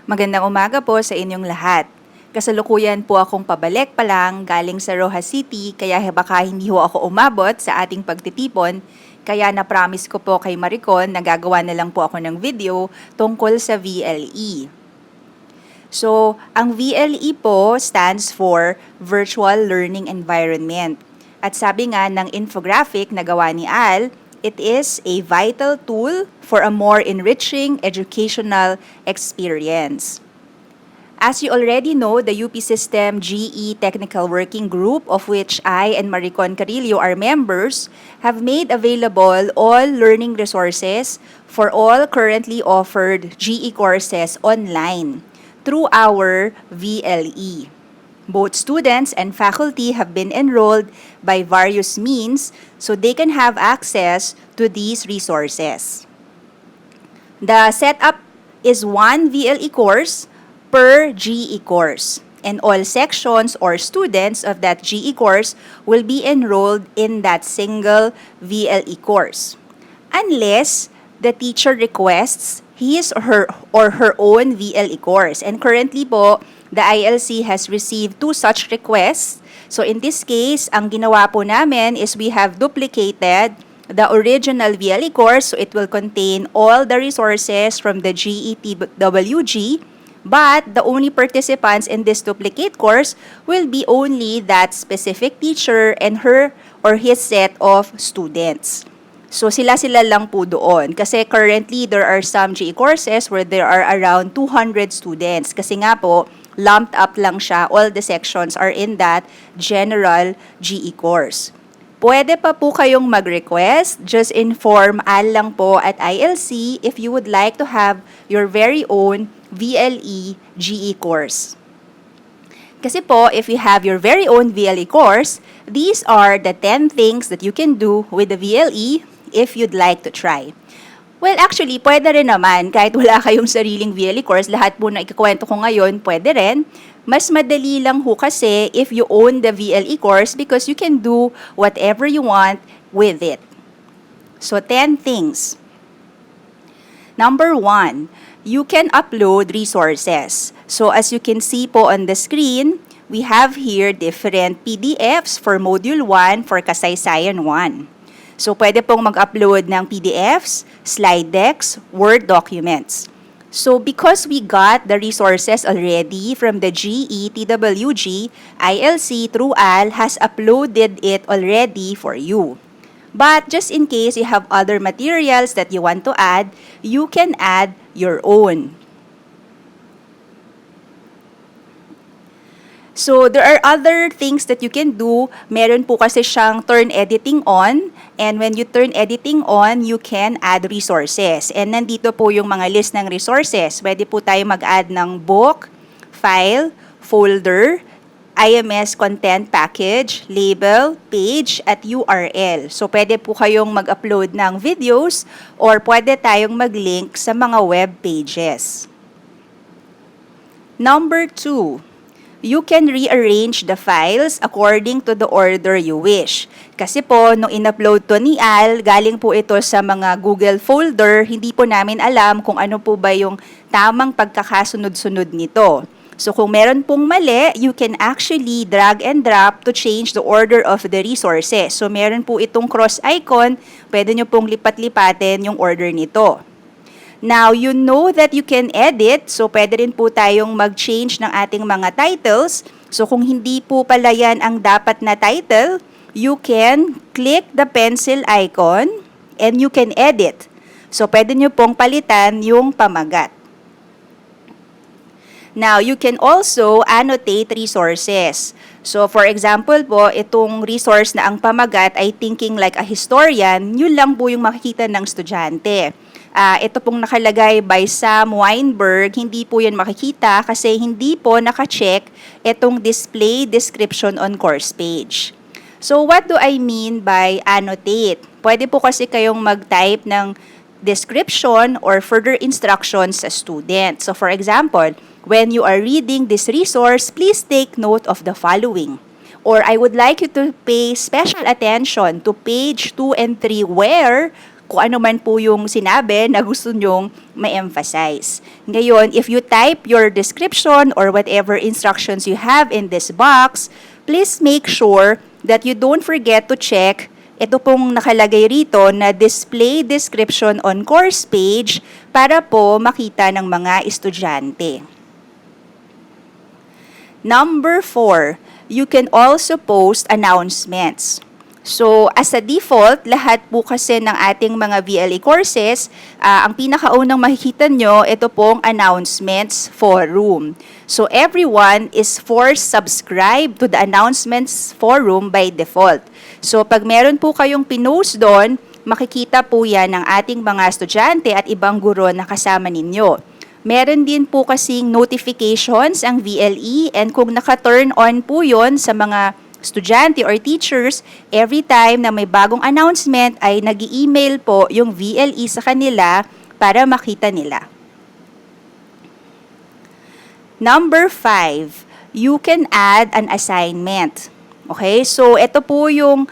Magandang umaga po sa inyong lahat. Kasalukuyan po akong pabalik pa lang galing sa Rojas City kaya baka hindi ho ako umabot sa ating pagtitipon. Kaya na-promise ko po kay Maricon na gagawa na lang po ako ng video tungkol sa VLE. So, ang VLE po stands for Virtual Learning Environment. At sabi nga ng infographic na gawa ni Al, it is a vital tool for a more enriching educational experience. As you already know, the UP System GE Technical Working Group, of which I and Maricon Carillo are members, have made available all learning resources for all currently offered GE courses online through our VLE. Both students and faculty have been enrolled by various means so they can have access to these resources. The setup is one VLE course per GE course, and all sections or students of that GE course will be enrolled in that single VLE course, unless the teacher requests his or her own VLE course. And currently po, the ILC has received 2 such requests. So in this case, ang ginawa po namin is we have duplicated the original VLE course, so it will contain all the resources from the GETWG, but the only participants in this duplicate course will be only that specific teacher and her or his set of students. So sila-sila lang po doon. Kasi currently, there are some GE courses where there are around 200 students. Kasi nga po, lumped up lang siya. All the sections are in that general GE course. Pwede pa po kayong mag-request. Just inform Al lang po at ILC if you would like to have your very own VLE GE course. Kasi po, if you have your very own VLE course, these are the 10 things that you can do with the VLE if you'd like to try. Well, actually, pwede rin naman. Kahit wala kayong sariling VLE course, lahat po na ikukwento ko ngayon, pwede rin. Mas madali lang ho kasi if you own the VLE course because you can do whatever you want with it. So, 10 things. Number 1, you can upload resources. So, as you can see po on the screen, we have here different PDFs for Module 1 for Kasaysayan 1. So, pwede pong mag-upload ng PDFs, slide decks, Word documents. So, because we got the resources already from the GETWG, ILC through AL has uploaded it already for you. But just in case you have other materials that you want to add, you can add your own. So, there are other things that you can do. Meron po kasi siyang turn editing on. And when you turn editing on, you can add resources. And nandito po yung mga list ng resources. Pwede po tayo mag-add ng book, file, folder, IMS content package, label, page, at URL. So, pwede po kayong mag-upload ng videos or pwede tayong mag-link sa mga web pages. Number 2, you can rearrange the files according to the order you wish. Kasi po, nung in-upload to ni Al, galing po ito sa mga Google folder, hindi po namin alam kung ano po ba yung tamang pagkakasunod-sunod nito. So, kung meron pong mali, you can actually drag and drop to change the order of the resources. So, meron po itong cross icon, pwede nyo pong lipat-lipatin yung order nito. Now, you know that you can edit, so pwede rin po tayong mag-change ng ating mga titles. So, kung hindi po pala yan ang dapat na title, you can click the pencil icon and you can edit. So, pwede nyo pong palitan yung pamagat. Now, you can also annotate resources. So, for example po, itong resource na ang pamagat ay thinking like a historian, yun lang po yung makikita ng estudyante. Ito pong nakalagay by Sam Weinberg, hindi po yan makikita kasi hindi po nakacheck itong display description on course page. So, what do I mean by annotate? Pwede po kasi kayong mag-type ng description or further instructions sa student. So, for example, when you are reading this resource, please take note of the following. Or I would like you to pay special attention to page 2 and 3 where kung ano man po yung sinabi na gusto nyong ma-emphasize. Ngayon, if you type your description or whatever instructions you have in this box, please make sure that you don't forget to check ito pong nakalagay rito na display description on course page para po makita ng mga estudyante. Number 4, you can also post announcements. So, as a default, lahat po kasi ng ating mga VLE courses, ang pinakaunang makikita nyo, ito pong announcements forum. So, everyone is forced subscribe to the announcements forum by default. So, pag meron po kayong pinost doon, makikita po yan ng ating mga estudyante at ibang guro na kasama ninyo. Meron din po kasing notifications ang VLE and kung naka-turn on po yon sa mga estudyante or teachers, every time na may bagong announcement ay nag-i-email po yung VLE sa kanila para makita nila. Number 5, you can add an assignment. Okay, so ito po yung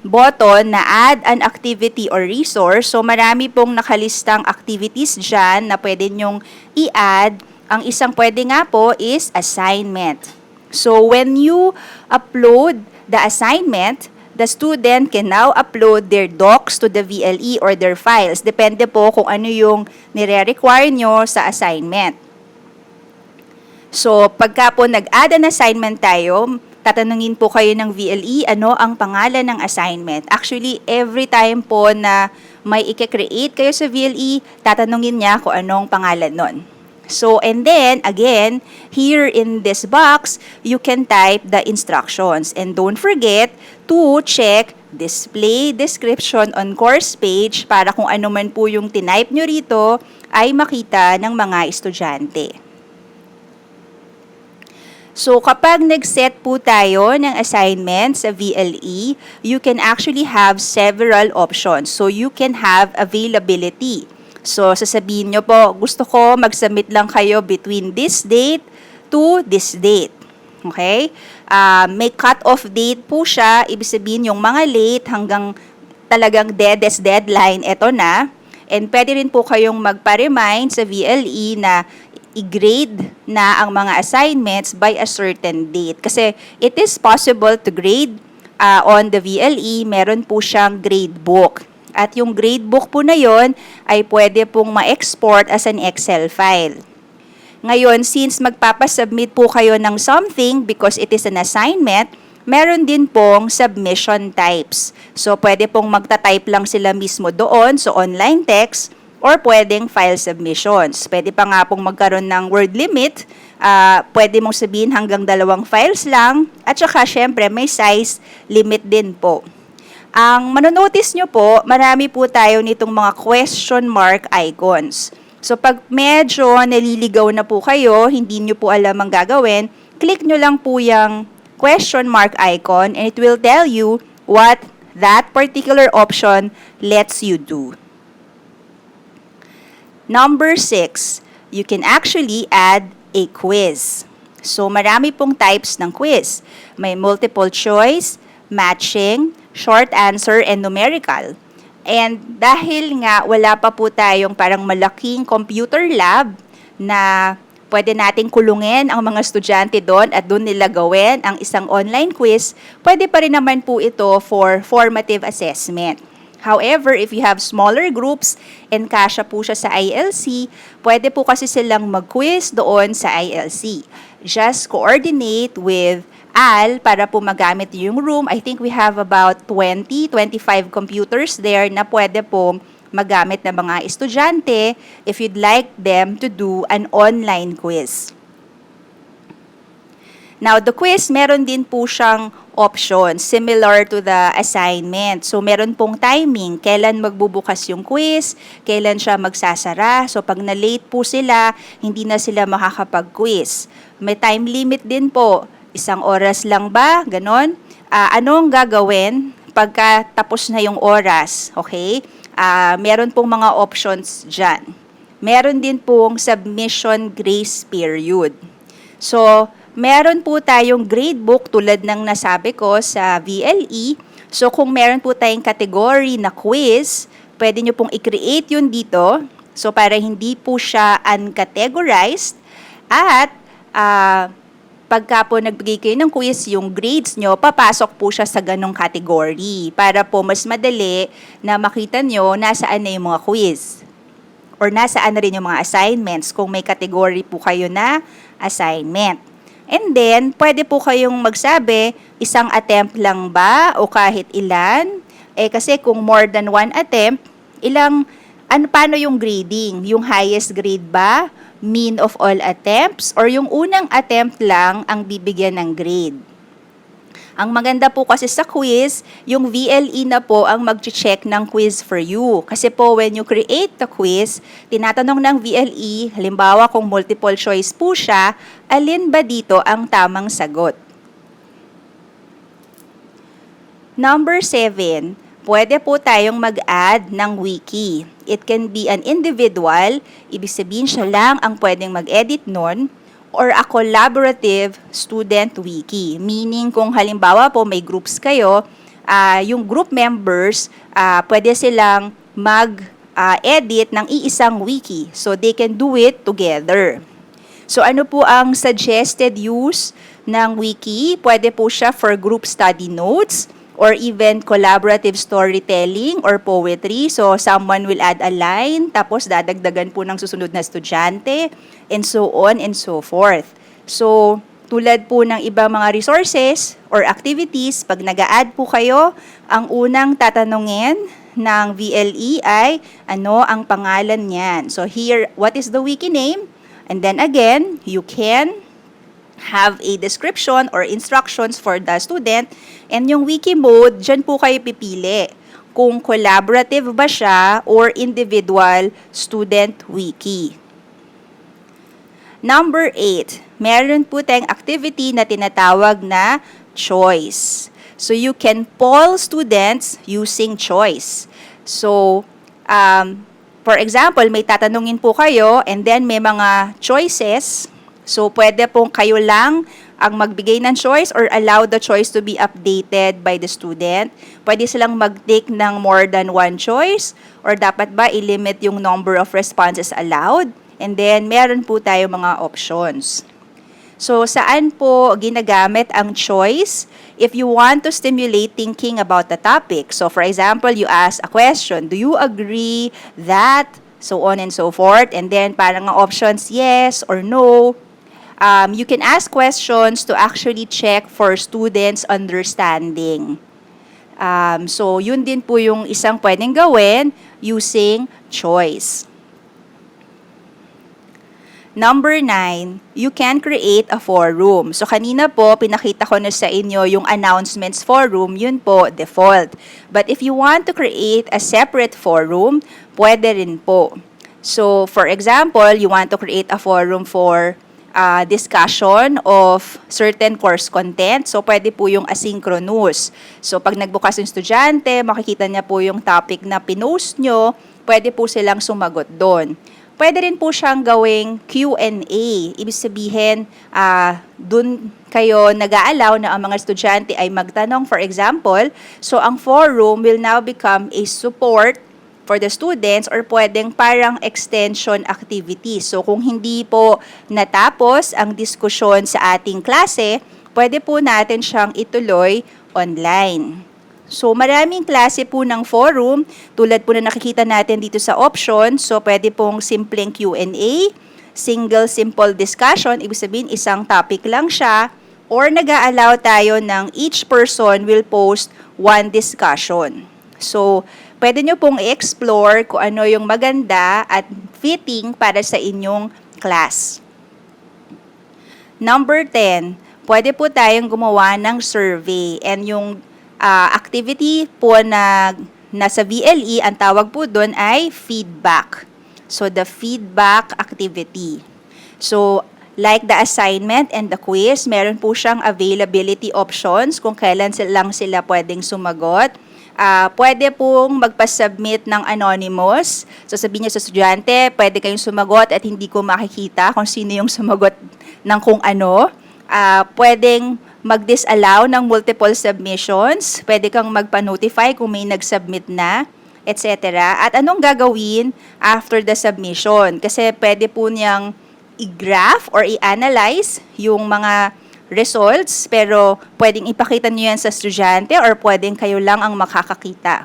button na add an activity or resource. So marami pong nakalistang activities dyan na pwede nyong i-add. Ang isang pwede nga po is assignment. So when you upload the assignment, the student can now upload their docs to the VLE or their files. Depende po kung ano yung nire-require nyo sa assignment. So pagka po nag-add an assignment tayo, tatanungin po kayo ng VLE ano ang pangalan ng assignment. Actually, every time po na may i-create kayo sa VLE, tatanungin niya kung anong pangalan nun. So, and then, again, here in this box, you can type the instructions. And don't forget to check display description on course page para kung ano man po yung tinype nyo rito ay makita ng mga estudyante. So, kapag nag-set po tayo ng assignment sa VLE, you can actually have several options. So, you can have availability. So, sasabihin nyo po, gusto ko mag-submit lang kayo between this date to this date. Okay? May cut-off date po siya. Ibig sabihin, yung mga late hanggang talagang deadline, eto na. And pwede rin po kayong magpa-remind sa VLE na i-grade na ang mga assignments by a certain date. Kasi it is possible to grade on the VLE, meron po siyang grade book. At yung grade book po na yon ay pwede pong ma-export as an Excel file. Ngayon, since magpapasubmit po kayo ng something because it is an assignment, meron din pong submission types. So, pwede pong magta-type lang sila mismo doon, so online text, or pwedeng file submissions. Pwede pa nga pong magkaroon ng word limit. Pwede mong sabihin hanggang 2 files lang. At saka, syempre, may size limit din po. Ang manonotice nyo po, marami po tayo nitong mga question mark icons. So, pag medyo naliligaw na po kayo, hindi nyo po alam ang gagawin, click nyo lang po yung question mark icon and it will tell you what that particular option lets you do. Number 6, you can actually add a quiz. So, marami pong types ng quiz. May multiple choice, matching, short answer, and numerical. And dahil nga wala pa po tayong parang malaking computer lab na pwede nating kulungin ang mga estudyante doon at doon nila gawin ang isang online quiz, pwede pa rin naman po ito for formative assessment. However, if you have smaller groups and kasya po siya sa ILC, pwede po kasi silang mag-quiz doon sa ILC. Just coordinate with Al para po magamit yung room. I think we have about 20-25 computers there na pwede po magamit ng mga estudyante if you'd like them to do an online quiz. Now, the quiz, meron din po siyang options similar to the assignment. So, meron pong timing, kailan magbubukas yung quiz, kailan siya magsasara. So, pag na-late po sila, hindi na sila makakapag-quiz. May time limit din po. 1 oras lang ba? Ganon. Anong gagawin pagka tapos na yung oras? Okay? Meron pong mga options dyan. Meron din pong submission grace period. So, meron po tayong grade book tulad ng nasabi ko sa VLE. So, kung meron po tayong category na quiz, pwede nyo pong i-create yun dito. So, para hindi po siya uncategorized. At, pagka po nagbigay kayo ng quiz, yung grades nyo, papasok po siya sa ganong category. Para po mas madali na makita nyo nasaan na yung mga quiz. Or nasaan na rin yung mga assignments kung may category po kayo na assignment. And then, pwede po kayong magsabi, isang attempt lang ba o kahit ilan? Kasi kung more than one attempt, paano yung grading? Yung highest grade ba? Mean of all attempts? Or yung unang attempt lang ang bibigyan ng grade? Ang maganda po kasi sa quiz, yung VLE na po ang mag-check ng quiz for you. Kasi po, when you create the quiz, tinatanong ng VLE, halimbawa kung multiple choice po siya, alin ba dito ang tamang sagot? Number 7, pwede po tayong mag-add ng wiki. It can be an individual, ibig sabihin siya lang ang pwedeng mag-edit nun, or a collaborative student wiki. Meaning, kung halimbawa po may groups kayo, yung group members, pwede silang mag-edit ng iisang wiki. So, they can do it together. So, ano po ang suggested use ng wiki? Pwede po siya for group study notes, or even collaborative storytelling or poetry. So, someone will add a line, tapos dadagdagan po ng susunod na estudyante, and so on and so forth. So, tulad po ng ibang mga resources or activities, pag nag-a-add po kayo, ang unang tatanungin ng VLE ay, ano ang pangalan niyan? So, here, what is the wiki name? And then again, you can have a description or instructions for the student. And yung wiki mode, dyan po kayo pipili kung collaborative ba siya or individual student wiki. Number 8, meron po tayong activity na tinatawag na choice. So, you can poll students using choice. So, for example, may tatanungin po kayo and then may mga choices. So, pwede pong kayo lang ang magbigay ng choice or allow the choice to be updated by the student. Pwede silang mag-take ng more than one choice or dapat ba i-limit yung number of responses allowed? And then, meron po tayo mga options. So, saan po ginagamit ang choice? If you want to stimulate thinking about the topic. So, for example, you ask a question, do you agree that, so on and so forth. And then, parang ang options, yes or no. You can ask questions to actually check for students' understanding. So, yun din po yung isang pwedeng gawin using choice. Number 9, you can create a forum. So, kanina po, pinakita ko na sa inyo yung announcements forum, yun po, default. But if you want to create a separate forum, pwede rin po. So, for example, you want to create a forum for discussion of certain course content. So, pwede po yung asynchronous. So, pag nagbukas yung estudyante, makikita niya po yung topic na pinost nyo, pwede po silang sumagot doon. Pwede rin po siyang gawing Q&A. Ibig sabihin, dun kayo nag-aalaw na ang mga estudyante ay magtanong, for example. So, ang forum will now become a support for the students or pwedeng parang extension activity. So, kung hindi po natapos ang diskusyon sa ating klase, pwede po natin siyang ituloy online. So, maraming klase po ng forum, tulad po na nakikita natin dito sa options. So, pwede pong simpleng Q&A, single simple discussion, ibig sabihin isang topic lang siya, or nag-a-allow tayo ng each person will post one discussion. So, pwede nyo pong i-explore kung ano yung maganda at fitting para sa inyong class. Number 10, pwede po tayong gumawa ng survey. And yung activity po na nasa VLE, ang tawag po doon ay feedback. So, the feedback activity. So, like the assignment and the quiz, meron po siyang availability options kung kailan lang sila pwedeng sumagot. Pwede pong magpa-submit ng anonymous. So, sabihin niyo sa estudyante, pwede kayong sumagot at hindi ko makikita kung sino yung sumagot ng kung ano. Pwedeng mag-disallow ng multiple submissions. Pwede kang magpa-notify kung may nag-submit na. etc. At anong gagawin after the submission? Kasi pwede po niyang i-graph or i-analyze yung mga results, pero pwedeng ipakita niyo yan sa estudyante or pwedeng kayo lang ang makakakita.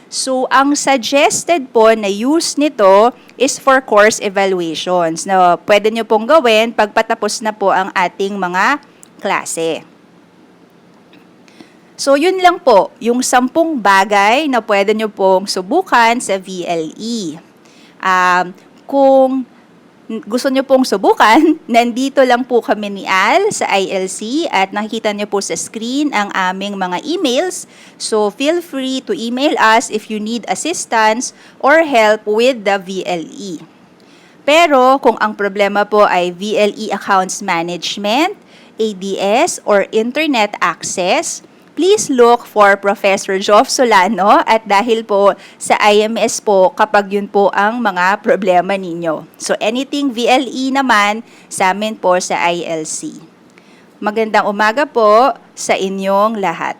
So, ang suggested po na use nito is for course evaluations na pwede nyo pong gawin pagpatapos na po ang ating mga klase. So, yun lang po, yung 10 bagay na pwede nyo pong subukan sa VLE. Kung gusto nyo pong subukan, nandito lang po kami ni Al sa ILC at nakikita nyo po sa screen ang aming mga emails. So, feel free to email us if you need assistance or help with the VLE. Pero, kung ang problema po ay VLE accounts management, ADS, or internet access, please look for Professor Joff Solano at dahil po sa IMS po kapag yun po ang mga problema ninyo. So anything VLE naman sa amin po sa ILC. Magandang umaga po sa inyong lahat.